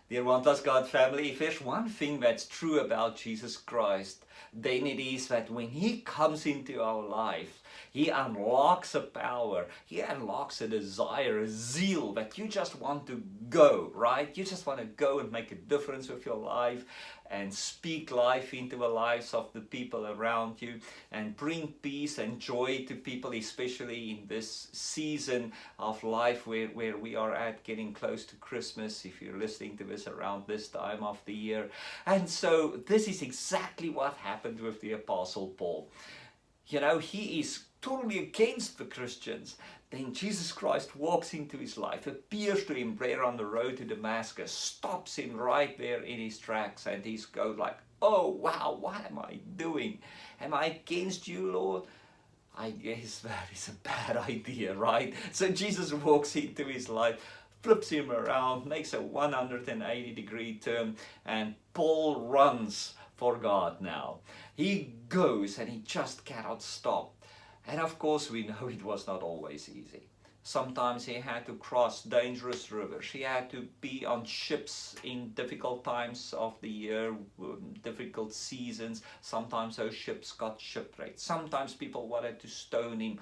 Dear One Plus God family, if there's one thing that's true about Jesus Christ, then it is that when He comes into our life, He unlocks a power, He unlocks a desire, a zeal that you just want to go, right? You just want to go and make a difference with your life and speak life into the lives of the people around you and bring peace and joy to people, especially in this season of life where we are at getting close to Christmas, if you're listening to this around this time of the year. And so this is exactly what happened with the Apostle Paul. You know, he is totally against the Christians. Then Jesus Christ walks into his life, appears to him there on the road to Damascus, stops him right there in his tracks, and he's goes like, oh wow, what am I doing? Am I against you, Lord? I guess that is a bad idea, right? So Jesus walks into his life, flips him around, makes a 180-degree turn, and Paul runs for God now. He goes and he just cannot stop. And of course we know it was not always easy. Sometimes he had to cross dangerous rivers. He had to be on ships in difficult times of the year, difficult seasons. Sometimes those ships got shipwrecked. Sometimes people wanted to stone him,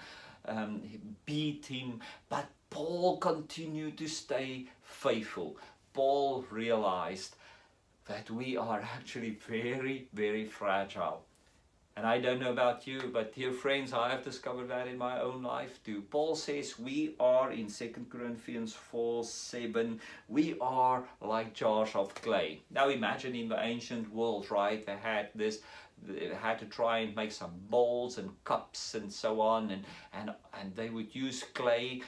beat him. But Paul continued to stay faithful. Paul realized that we are actually very, very fragile. And I don't know about you, but dear friends, I have discovered that in my own life too. Paul says we are, in 2 Corinthians 4:7, we are like jars of clay. Now imagine in the ancient world, right, they had to try and make some bowls and cups and so on, and they would use clay.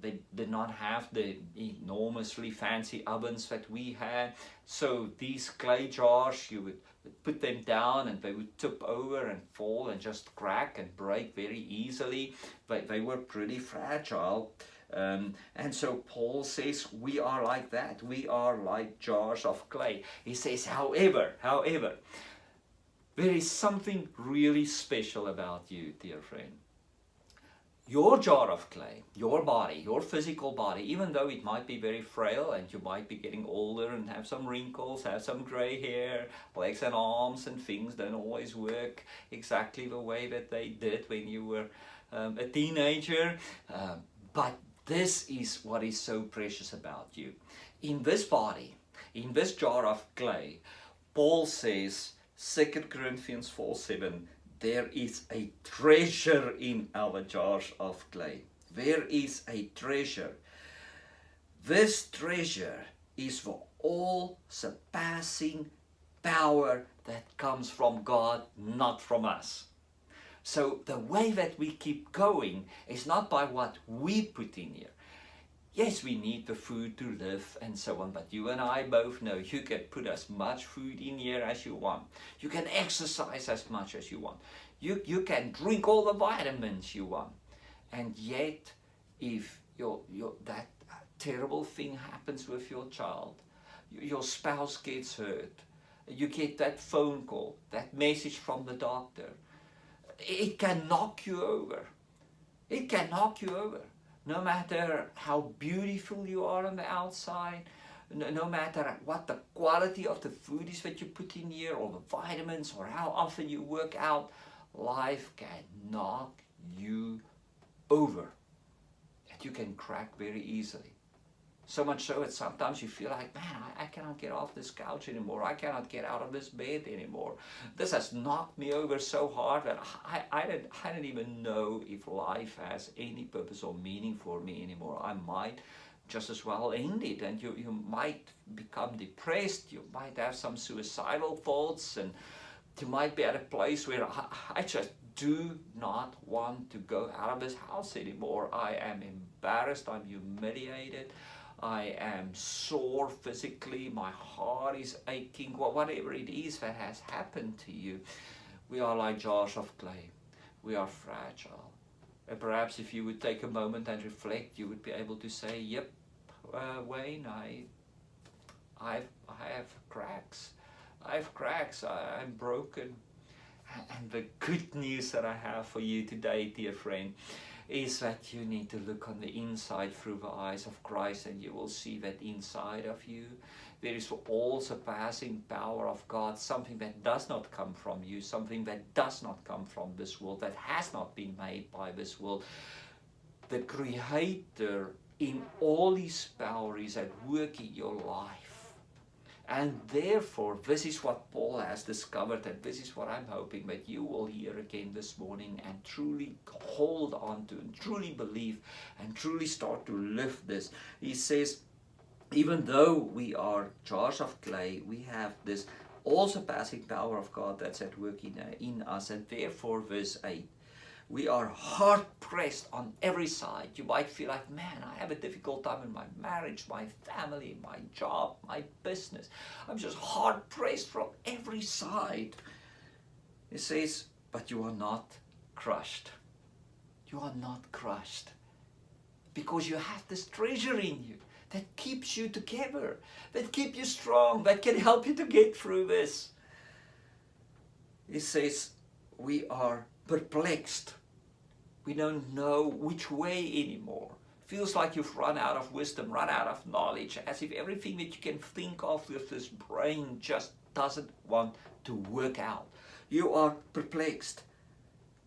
They did not have the enormously fancy ovens that we had. So these clay jars, you would put them down and they would tip over and fall and just crack and break very easily. But they were pretty fragile. And so Paul says we are like that. We are like jars of clay. He says, however, there is something really special about you, dear friend. Your jar of clay, your body, your physical body, even though it might be very frail and you might be getting older and have some wrinkles, have some gray hair, legs and arms and things don't always work exactly the way that they did when you were a teenager. But this is what is so precious about you. In this body, in this jar of clay, Paul says, 2 Corinthians 4:7, there is a treasure in our jars of clay. There is a treasure. This treasure is for all-surpassing power that comes from God, not from us. So the way that we keep going is not by what we put in here. Yes, we need the food to live and so on, but you and I both know you can put as much food in here as you want. You can exercise as much as you want. You can drink all the vitamins you want. And yet, if that terrible thing happens with your child, your spouse gets hurt, you get that phone call, that message from the doctor, it can knock you over. It can knock you over. No matter how beautiful you are on the outside, no matter what the quality of the food is that you put in here, or the vitamins, or how often you work out, life can knock you over. And you can crack very easily. So much so that sometimes you feel like, man, I cannot get off this couch anymore. I cannot get out of this bed anymore. This has knocked me over so hard that I don't even know if life has any purpose or meaning for me anymore. I might just as well end it, and you might become depressed. You might have some suicidal thoughts, and you might be at a place where I just do not want to go out of this house anymore. I am embarrassed. I'm humiliated. I am sore physically, my heart is aching, whatever it is that has happened to you. We are like jars of clay. We are fragile. And perhaps if you would take a moment and reflect, you would be able to say, yep, Wayne, I have cracks. I have cracks. I'm broken. And the good news that I have for you today, dear friend, is that you need to look on the inside through the eyes of Christ, and you will see that inside of you there is the all-surpassing power of God, something that does not come from you, something that does not come from this world, that has not been made by this world. The Creator in all His power is at work in your life. And therefore, this is what Paul has discovered, and this is what I'm hoping that you will hear again this morning and truly hold on to, and truly believe, and truly start to live this. He says, even though we are jars of clay, we have this all-surpassing power of God that's at work in us. And therefore, verse 8, we are hard-pressed on every side. You might feel like, man, I have a difficult time in my marriage, my family, my job, my business. I'm just hard-pressed from every side. It says, but you are not crushed. You are not crushed. Because you have this treasure in you that keeps you together, that keeps you strong, that can help you to get through this. It says, we are perplexed. We don't know which way anymore. Feels like you've run out of wisdom, run out of knowledge, as if everything that you can think of with this brain just doesn't want to work out. You are perplexed,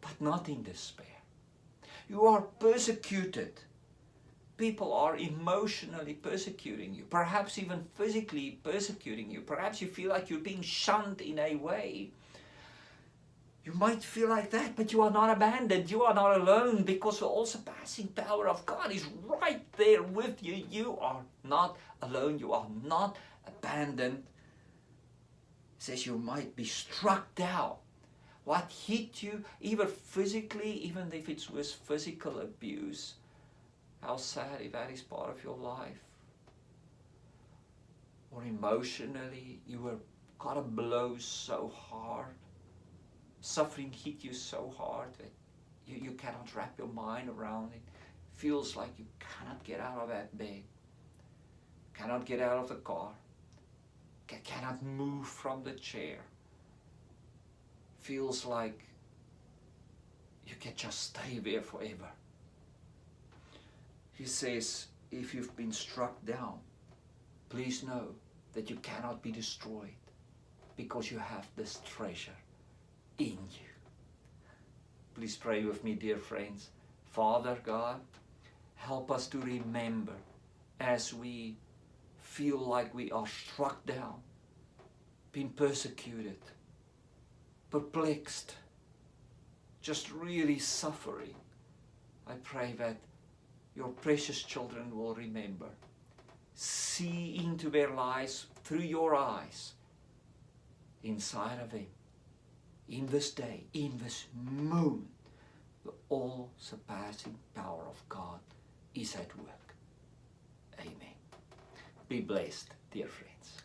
but not in despair. You are persecuted. People are emotionally persecuting you, perhaps even physically persecuting you. Perhaps you feel like you're being shunned in a way. You might feel like that, but you are not abandoned. You are not alone, because the all-surpassing power of God is right there with you. You are not alone. You are not abandoned. It says you might be struck down. What hit you, either physically, even if it's with physical abuse, how sad if that is part of your life. Or emotionally, you were got a blow so hard. Suffering hit you so hard that you cannot wrap your mind around it. Feels like you cannot get out of that bed. Cannot get out of the car. Cannot move from the chair. Feels like you can just stay there forever. He says, if you've been struck down, please know that you cannot be destroyed, because you have this treasure in you. Please pray with me, dear friends. Father God, help us to remember as we feel like we are struck down, being persecuted, perplexed, just really suffering. I pray that your precious children will remember. See into their lives through your eyes, inside of them, in this day, in this moment, the all-surpassing power of God is at work. Amen. Be blessed, dear friends.